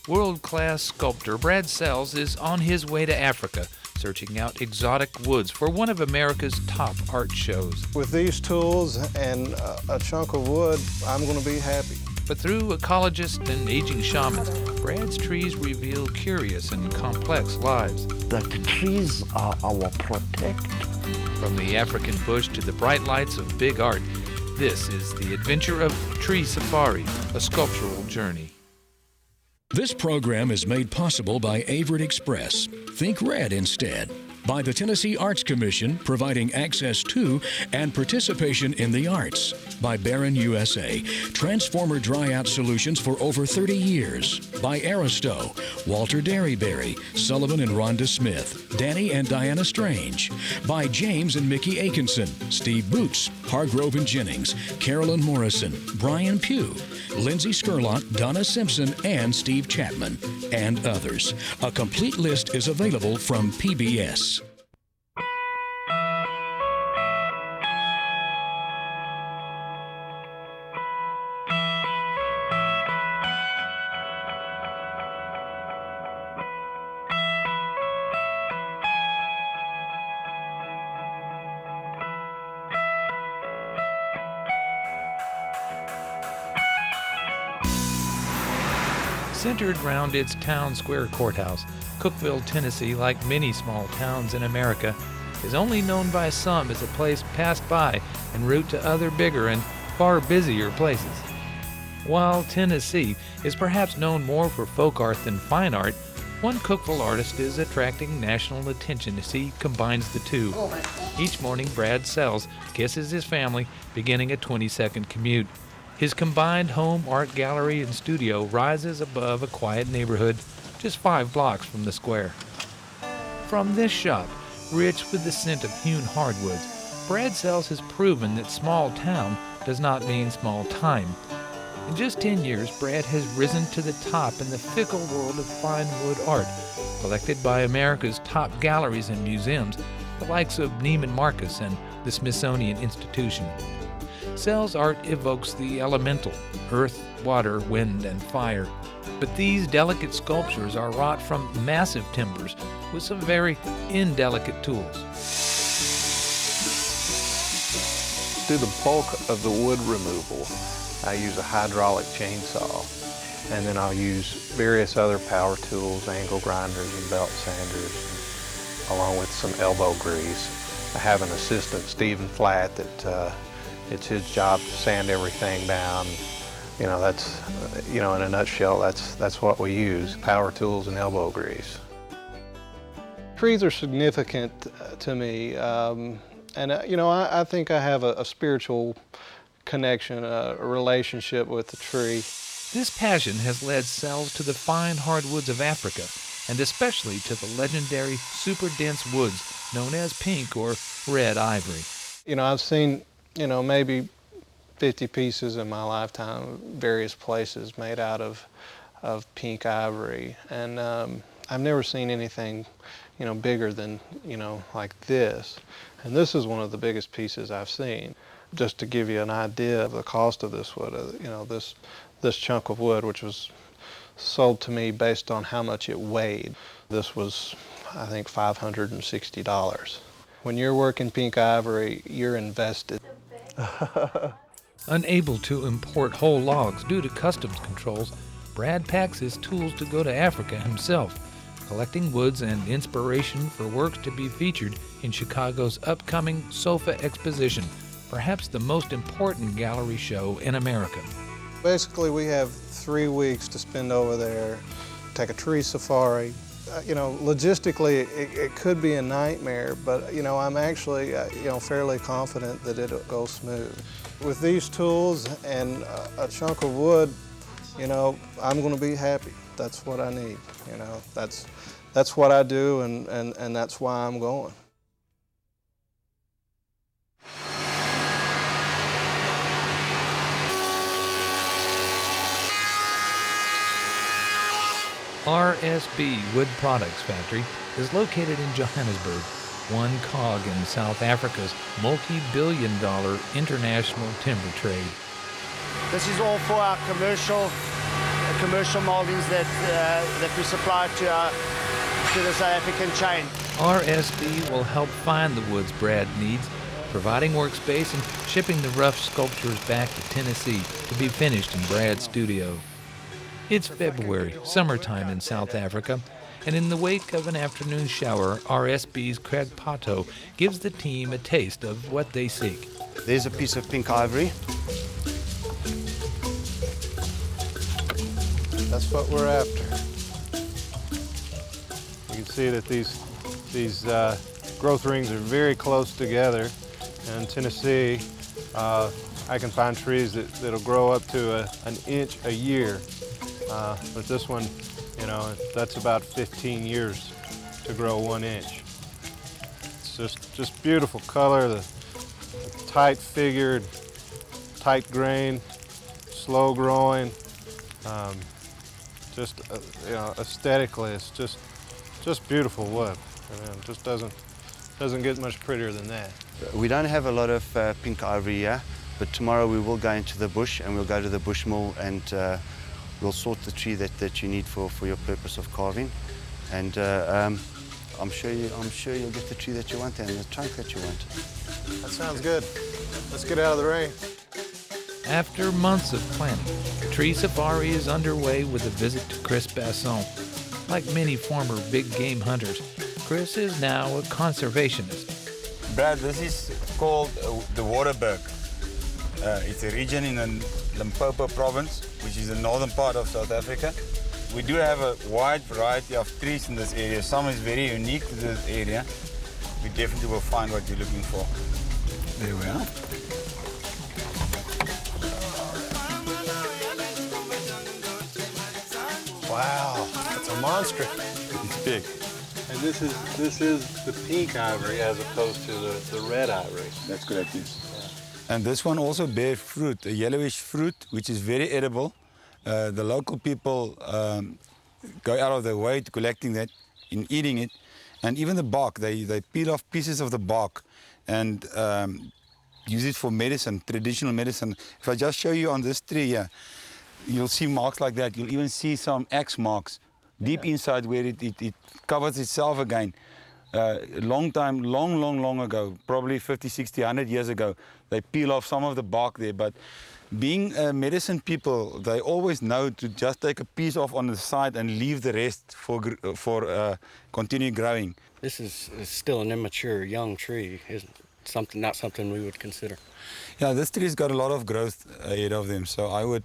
World-class sculptor Brad Sells is on his way to Africa, searching out exotic woods for one of America's top art shows. With these tools and a chunk of wood, I'm going to be happy. But through ecologists and aging shamans, Brad's trees reveal curious and complex lives. The trees are our protect. From the African bush to the bright lights of big art, this is the adventure of Tree Safari, a sculptural journey. This program is made possible by Averitt Express. Think red instead. By the Tennessee Arts Commission, providing access to and participation in the arts. By Barron USA, transformer dry-out solutions for over 30 years. By Aristo, Walter Derryberry, Sullivan and Rhonda Smith, Danny and Diana Strange. By James and Mickey Aikenson, Steve Boots, Hargrove and Jennings, Carolyn Morrison, Brian Pugh, Lindsay Skurlock, Donna Simpson, and Steve Chapman, and others. A complete list is available from PBS. Centered around its town square courthouse, Cookeville, Tennessee, like many small towns in America, is only known by some as a place passed by en route to other bigger and far busier places. While Tennessee is perhaps known more for folk art than fine art, one Cookeville artist is attracting national attention as he combines the two. Each morning, Brad Sells kisses his family, beginning a 20-second commute. His combined home, art gallery, and studio rises above a quiet neighborhood just 5 blocks from the square. From this shop, rich with the scent of hewn hardwoods, Brad Sells has proven that small town does not mean small time. In just 10 years, Brad has risen to the top in the fickle world of fine wood art, collected by America's top galleries and museums, the likes of Neiman Marcus and the Smithsonian Institution. Sells' art evokes the elemental, earth, water, wind, and fire. But these delicate sculptures are wrought from massive timbers with some very indelicate tools. To do the bulk of the wood removal, I use a hydraulic chainsaw, and then I'll use various other power tools, angle grinders and belt sanders, along with some elbow grease. I have an assistant, Stephen Flatt, that it's his job to sand everything down. You know, that's, in a nutshell, that's what we use, power tools and elbow grease. Trees are significant to me, I think I have a spiritual connection, a relationship with the tree. This passion has led Sells to the fine hardwoods of Africa, and especially to the legendary super dense woods known as pink or red ivory. I've seen maybe 50 pieces in my lifetime, various places made out of pink ivory. And I've never seen anything, bigger than, like this. And this is one of the biggest pieces I've seen. Just to give you an idea of the cost of this wood, this chunk of wood, which was sold to me based on how much it weighed. This was, I think, $560. When you're working pink ivory, you're invested. Unable to import whole logs due to customs controls, Brad packs his tools to go to Africa himself, collecting woods and inspiration for works to be featured in Chicago's upcoming SOFA exposition, perhaps the most important gallery show in America. Basically, we have 3 weeks to spend over there, take a tree safari. Logistically, it could be a nightmare, but, I'm actually, fairly confident that it'll go smooth. With these tools and a chunk of wood, I'm going to be happy. That's what I need, That's what I do, and that's why I'm going. RSB Wood Products Factory is located in Johannesburg, one cog in South Africa's multi-billion-dollar international timber trade. This is all for our commercial commercial moldings that we supply to the South African chain. RSB will help find the woods Brad needs, providing workspace and shipping the rough sculptures back to Tennessee to be finished in Brad's studio. It's February, summertime in South Africa, and in the wake of an afternoon shower, RSB's Craig Pato gives the team a taste of what they seek. There's a piece of pink ivory. That's what we're after. You can see that these growth rings are very close together. In Tennessee, I can find trees that'll grow up to an inch a year. But this one, you know, that's about 15 years to grow 1 inch. It's just beautiful color, the tight figured, tight grain, slow growing. You know, aesthetically, it's just beautiful wood. I mean, it just doesn't get much prettier than that. We don't have a lot of pink ivory here, but tomorrow we will go into the bush and we'll go to the bush mill and we'll sort the tree that you need for your purpose of carving. And I'm sure you'll get the tree that you want and the trunk that you want. That sounds good. Let's get out of the rain. After months of planning, the tree safari is underway with a visit to Chris Basson. Like many former big game hunters, Chris is now a conservationist. Brad, this is called the Waterberg. It's a region in the Limpopo province, which is the northern part of South Africa. We do have a wide variety of trees in this area. Some is very unique to this area. We definitely will find what you're looking for. There we are. Wow, that's a monster. It's big. And this is the pink ivory as opposed to the red ivory. That's correct, yes. Yeah. And this one also bears fruit, a yellowish fruit, which is very edible. The local people go out of their way to collecting that, in eating it. And even the bark, they peel off pieces of the bark and use it for medicine, traditional medicine. If I just show you on this tree here, you'll see marks like that. You'll even see some axe marks deep inside where it covers itself again. Long ago, probably 50, 60, 100 years ago, they peel off some of the bark there. But being medicine people, they always know to just take a piece off on the side and leave the rest for continue growing. This is still an immature young tree, not something we would consider. Yeah, this tree's got a lot of growth ahead of them, so I would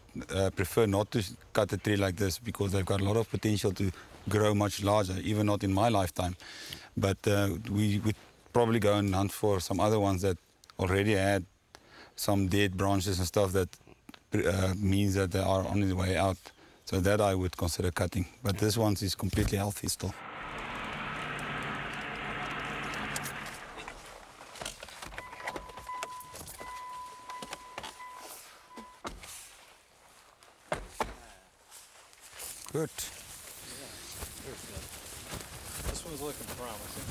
prefer not to cut a tree like this because they've got a lot of potential to grow much larger, even not in my lifetime. But we would probably go and hunt for some other ones that already had some dead branches and stuff that means that they are on the way out. So that I would consider cutting. But this one is completely healthy still. Good. This one's looking promising.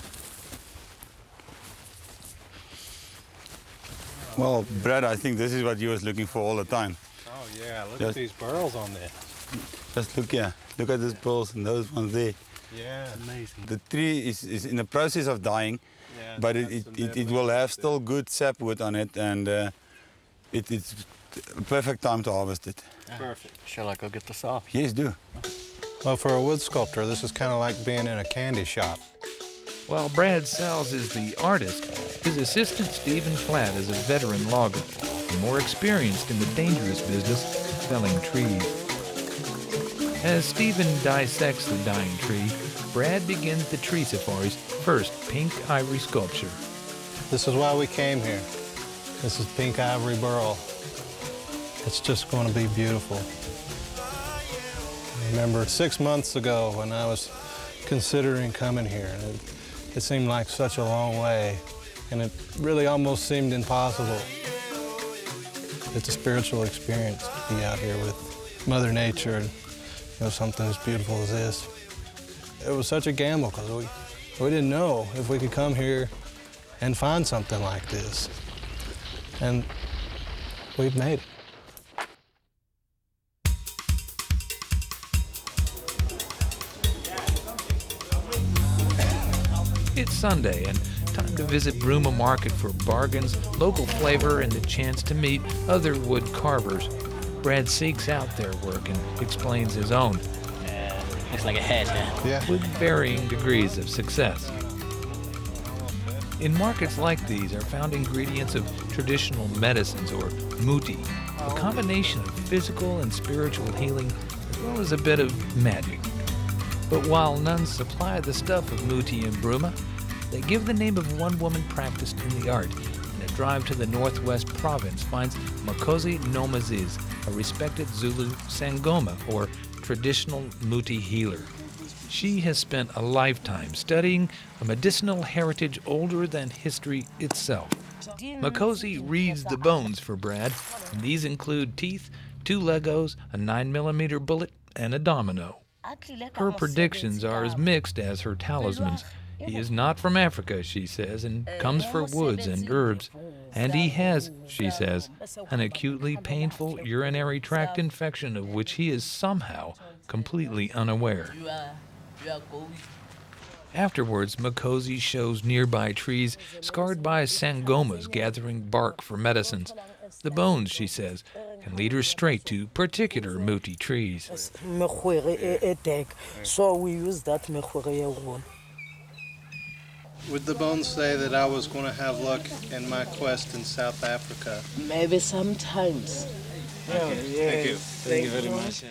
Well, Brad, I think this is what you was looking for all the time. Oh yeah, look at these burls on there. Just look here. Look at these burls and those ones there. Yeah. Amazing. The tree is in the process of dying, Yeah, but it will have still good sapwood on it, and it's a perfect time to harvest it. Perfect. Shall I go get the saw? Yes, do. Well, for a wood sculptor, this is kind of like being in a candy shop. While Brad Sells is the artist, his assistant Stephen Flatt is a veteran logger and more experienced in the dangerous business of felling trees. As Stephen dissects the dying tree, Brad begins the tree safari's first pink ivory sculpture. This is why we came here. This is pink ivory burl. It's just going to be beautiful. I remember 6 months ago when I was considering coming here. It seemed like such a long way, and it really almost seemed impossible. It's a spiritual experience to be out here with Mother Nature and something as beautiful as this. It was such a gamble because we didn't know if we could come here and find something like this. And we've made it. It's Sunday and time to visit Bruma Market for bargains, local flavor, and the chance to meet other wood carvers. Brad seeks out their work and explains his own. It's like a head, man. Yeah. With varying degrees of success. In markets like these are found ingredients of traditional medicines, or muti, a combination of physical and spiritual healing, as well as a bit of magic. But while none supply the stuff of muti in Bruma, they give the name of one woman practiced in the art, and a drive to the northwest province finds Makosi Nomaziz, a respected Zulu sangoma, or traditional muti healer. She has spent a lifetime studying a medicinal heritage older than history itself. Makosi reads the bones for Brad, and these include teeth, 2 Legos, a 9mm bullet, and a domino. Her predictions are as mixed as her talismans. He is not from Africa, she says, and comes for woods and herbs. And he has, she says, an acutely painful urinary tract infection of which he is somehow completely unaware. Afterwards, Makosi shows nearby trees scarred by sangomas gathering bark for medicines. The bones, she says, can lead her straight to particular muti trees. So we use that one. Would the bones say that I was going to have luck in my quest in South Africa? Maybe sometimes. Thank you. Thank you very much.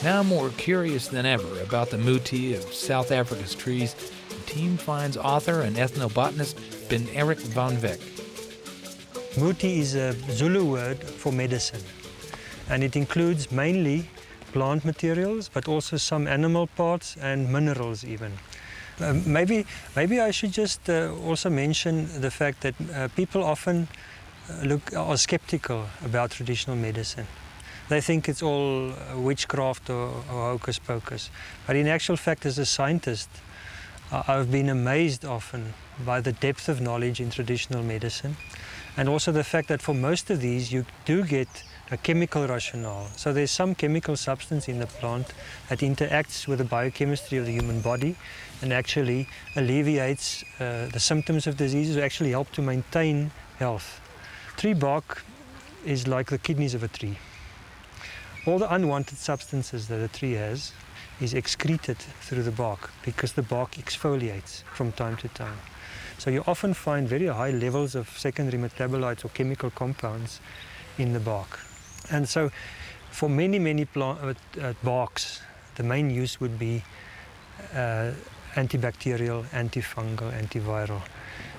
Now more curious than ever about the muti of South Africa's trees, the team finds author and ethnobotanist Ben Eric van Veck. Muti is a Zulu word for medicine, and it includes mainly plant materials, but also some animal parts and minerals even. Maybe I should just also mention the fact that people often are skeptical about traditional medicine. They think it's all witchcraft or hocus pocus. But in actual fact, as a scientist, I've been amazed often by the depth of knowledge in traditional medicine, and also the fact that for most of these you do get a chemical rationale. So there's some chemical substance in the plant that interacts with the biochemistry of the human body and actually alleviates the symptoms of diseases, or actually help to maintain health. Tree bark is like the kidneys of a tree. All the unwanted substances that a tree has is excreted through the bark because the bark exfoliates from time to time. So you often find very high levels of secondary metabolites or chemical compounds in the bark. And so for many barks, the main use would be antibacterial, antifungal, antiviral.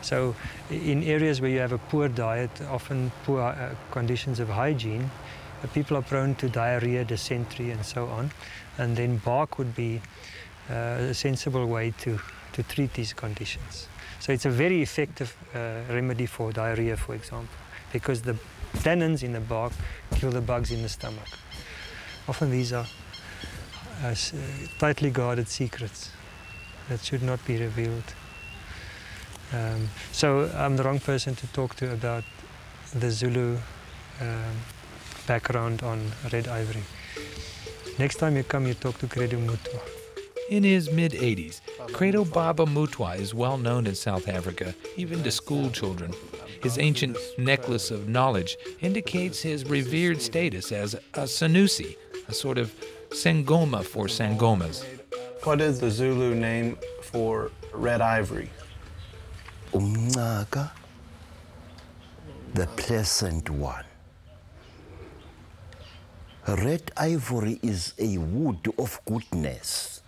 So in areas where you have a poor diet, often poor conditions of hygiene, people are prone to diarrhea, dysentery, and so on. And then bark would be a sensible way to treat these conditions. So it's a very effective remedy for diarrhea, for example, because the tannins in the bark kill the bugs in the stomach. Often these are tightly guarded secrets that should not be revealed. So I'm the wrong person to talk to about the Zulu background on red ivory. Next time you come, you talk to Credo Mutwa. In his mid-80s, Credo Baba Mutwa is well known in South Africa, even to school children. His ancient necklace of knowledge indicates his revered status as a sanusi, a sort of sangoma for sangomas. What is the Zulu name for red ivory? Umncaka, the pleasant one. Red ivory is a wood of goodness.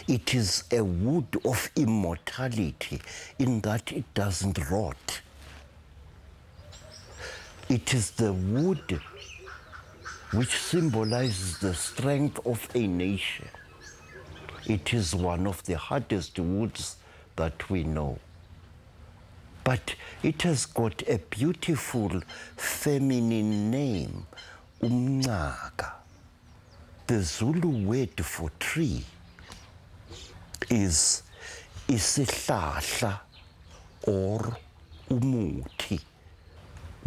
It is a wood of immortality in that it doesn't rot. It is the wood which symbolizes the strength of a nation. It is one of the hardest woods that we know. But it has got a beautiful feminine name, umncaka. The Zulu word for tree is isihlahla or umuthi.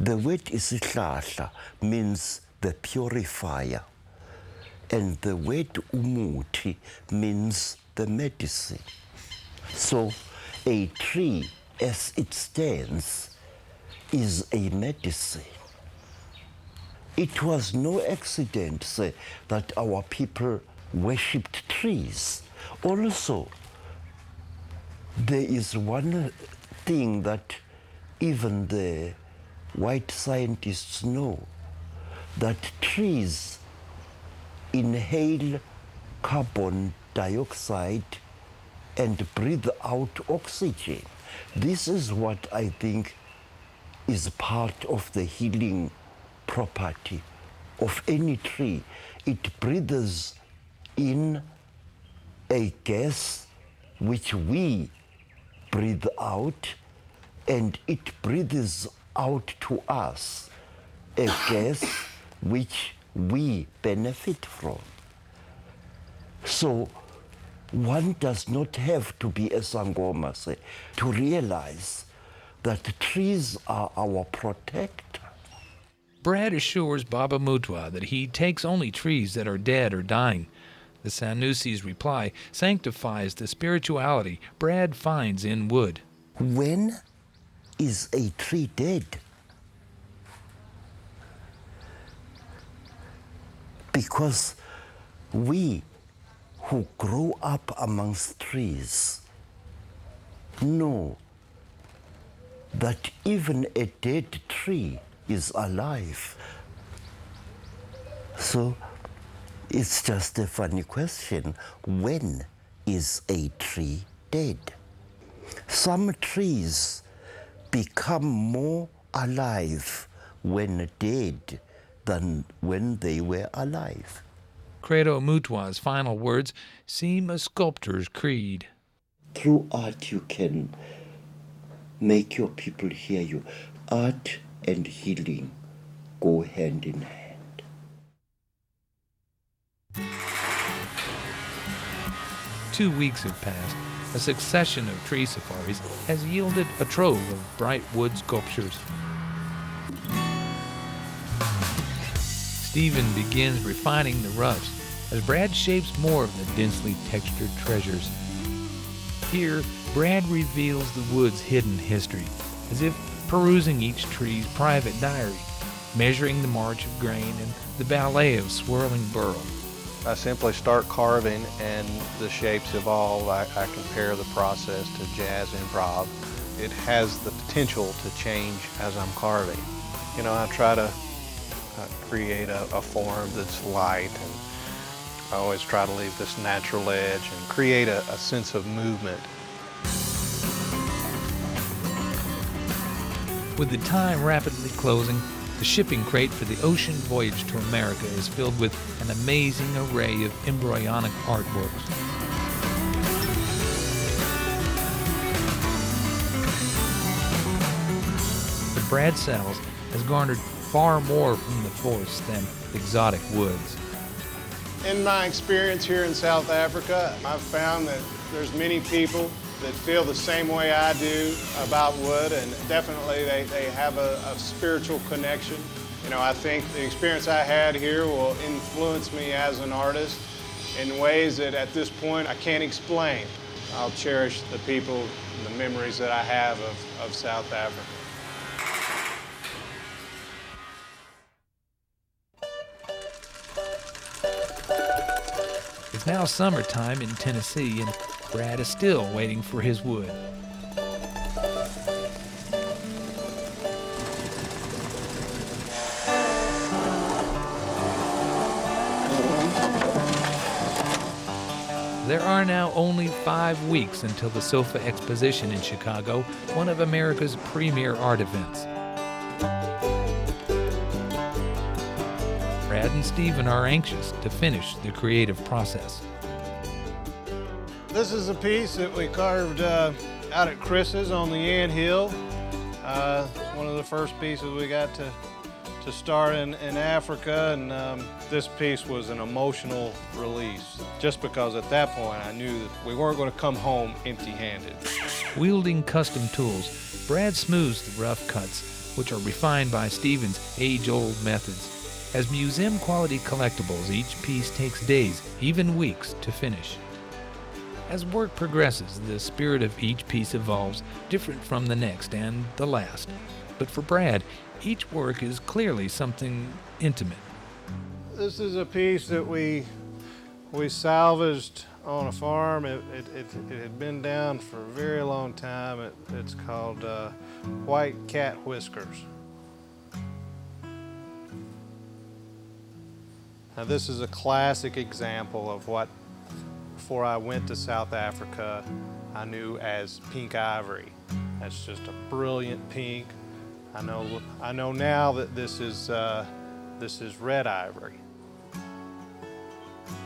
The word isihlahla means the purifier, and the word umuthi means the medicine. So a tree as it stands is a medicine. It was no accident, say, that our people worshipped trees. Also, there is one thing that even the white scientists know, that trees inhale carbon dioxide and breathe out oxygen. This is what I think is part of the healing property of any tree. It breathes in a gas which we breathe out, and it breathes out to us a gas which we benefit from. So one does not have to be a Sangoma, say, to realize that trees are our protector. Brad assures Baba Mutwa that he takes only trees that are dead or dying. The Sanusi's reply sanctifies the spirituality Brad finds in wood. When is a tree dead? Because we who grow up amongst trees know that even a dead tree is alive. So it's just a funny question. When is a tree dead? Some trees become more alive when dead than when they were alive. Credo Mutwa's final words seem a sculptor's creed. Through art you can make your people hear you. Art and healing go hand in hand. 2 weeks have passed. A succession of tree safaris has yielded a trove of bright wood sculptures. Stephen begins refining the roughs as Brad shapes more of the densely textured treasures. Here, Brad reveals the wood's hidden history, as if perusing each tree's private diary, measuring the march of grain and the ballet of swirling burl. I simply start carving and the shapes evolve. I compare the process to jazz improv. It has the potential to change as I'm carving. You know, I try to create a form that's light, and I always try to leave this natural edge and create a sense of movement. With the time rapidly closing, the shipping crate for the ocean voyage to America is filled with an amazing array of embryonic artworks. The Brad sells has garnered far more from the forest than exotic woods. In my experience here in South Africa, I've found that there's many people that feel the same way I do about wood, and definitely they have a spiritual connection. You know, I think the experience I had here will influence me as an artist in ways that at this point I can't explain. I'll cherish the people and the memories that I have of South Africa. It's now summertime in Tennessee, and Brad is still waiting for his wood. There are now only 5 weeks until the SOFA exposition in Chicago, one of America's premier art events. Brad and Stephen are anxious to finish the creative process. This is a piece that we carved out at Chris's on the Ant Hill. One of the first pieces we got to start in Africa, and this piece was an emotional release, just because at that point I knew that we weren't going to come home empty-handed. Wielding custom tools, Brad smooths the rough cuts, which are refined by Stephen's age-old methods. As museum-quality collectibles, each piece takes days, even weeks, to finish. As work progresses, the spirit of each piece evolves, different from the next and the last. But for Brad, each work is clearly something intimate. This is a piece that we salvaged on a farm. It had been down for a very long time. It's called white cat whiskers. Now this is a classic example of what, before I went to South Africa, I knew as pink ivory. That's just a brilliant pink. I know now that this is red ivory.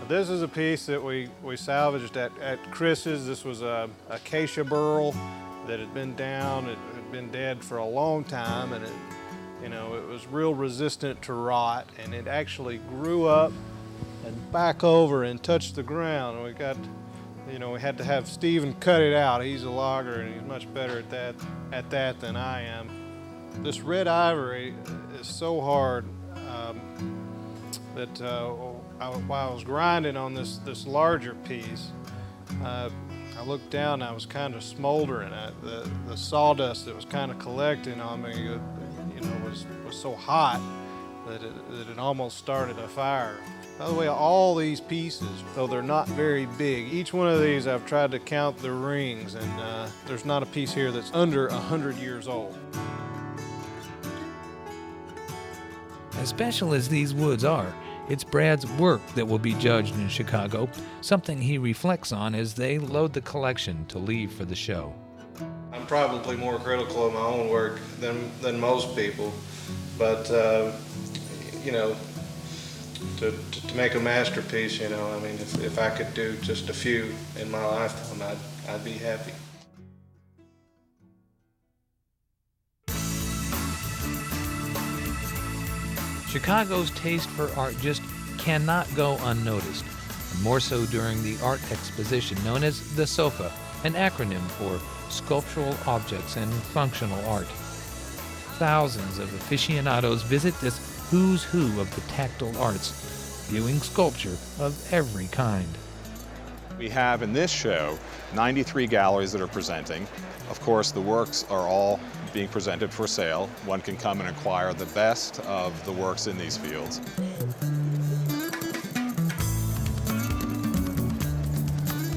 This is a piece that we salvaged at Chris's. This was a acacia burl that had been down. It had been dead for a long time, and it was real resistant to rot, and it actually grew up and back over and touched the ground. And we had to have Stephen cut it out. He's a logger, and he's much better at that than I am. This red ivory is so hard that while I was grinding on this larger piece, I looked down and I was kind of smoldering. The sawdust that was kind of collecting on me, was so hot that it almost started a fire. By the way, all these pieces, though they're not very big, each one of these I've tried to count the rings, and there's not a piece here that's under 100 years old. As special as these woods are, it's Brad's work that will be judged in Chicago, something he reflects on as they load the collection to leave for the show. I'm probably more critical of my own work than most people, but to make a masterpiece, if I could do just a few in my lifetime, I'd be happy. Chicago's taste for art just cannot go unnoticed, and more so during the art exposition known as the SOFA, an acronym for Sculptural Objects and Functional Art. Thousands of aficionados visit this who's who of the tactile arts, viewing sculpture of every kind. We have in this show 93 galleries that are presenting. Of course, the works are all being presented for sale. One can come and acquire the best of the works in these fields.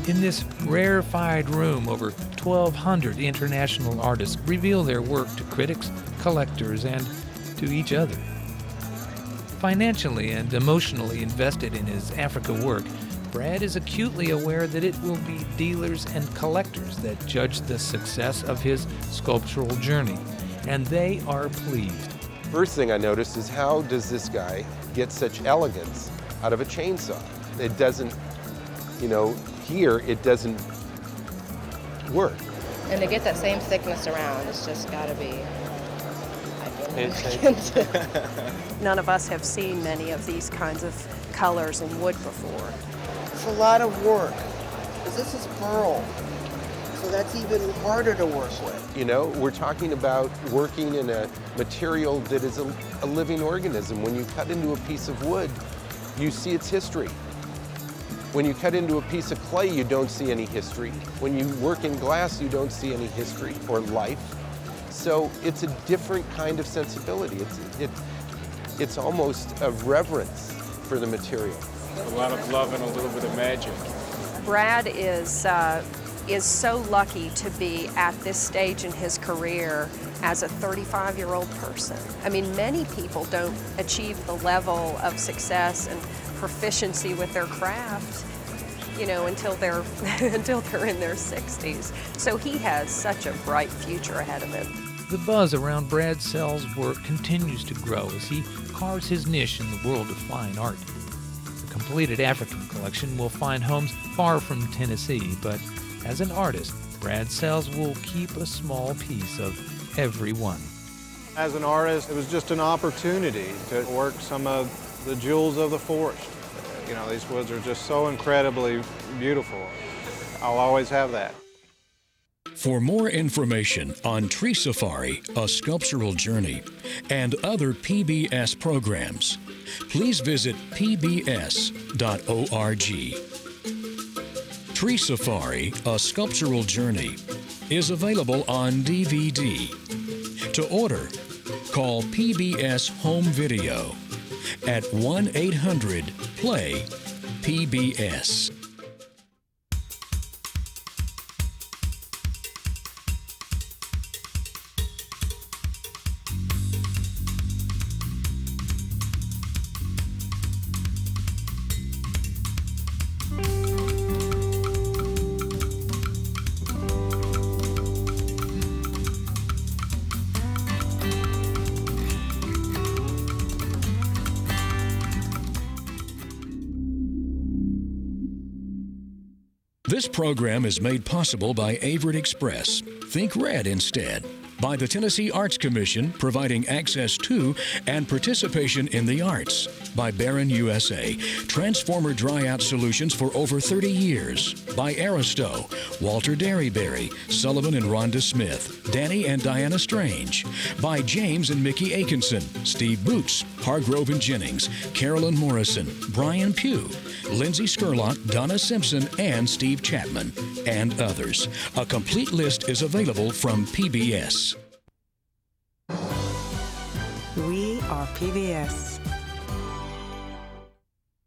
In this rarefied room, over 1,200 international artists reveal their work to critics, collectors, and to each other. Financially and emotionally invested in his Africa work, Brad is acutely aware that it will be dealers and collectors that judge the success of his sculptural journey, and they are pleased. First thing I noticed is, how does this guy get such elegance out of a chainsaw? It doesn't, here it doesn't work. And to get that same thickness around, it's just got to be, None of us have seen many of these kinds of colors in wood before. It's a lot of work, because this is pearl, so that's even harder to work with. We're talking about working in a material that is a living organism. When you cut into a piece of wood, you see its history. When you cut into a piece of clay, you don't see any history. When you work in glass, you don't see any history or life. So it's a different kind of sensibility. It's almost a reverence for the material. A lot of love and a little bit of magic. Brad is so lucky to be at this stage in his career as a 35-year-old person. I mean, many people don't achieve the level of success and proficiency with their craft, until they're in their 60s. So he has such a bright future ahead of him. The buzz around Brad Sell's work continues to grow as he carves his niche in the world of fine art. The completed African collection will find homes far from Tennessee, but as an artist, Brad Sells will keep a small piece of every one. As an artist, it was just an opportunity to work some of the jewels of the forest. These woods are just so incredibly beautiful. I'll always have that. For more information on Tree Safari, A Sculptural Journey, and other PBS programs, please visit pbs.org. Tree Safari, A Sculptural Journey is available on DVD. To order, call PBS Home Video at 1-800-PLAY-PBS. This program is made possible by Averett Express. Think red instead. By the Tennessee Arts Commission, providing access to and participation in the arts. By Barron USA, transformer dry-out solutions for over 30 years. By Aristo, Walter Derryberry, Sullivan and Rhonda Smith, Danny and Diana Strange. By James and Mickey Atkinson, Steve Boots, Hargrove and Jennings, Carolyn Morrison, Brian Pugh, Lindsay Skurlock, Donna Simpson, and Steve Chapman, and others. A complete list is available from PBS. We are PBS.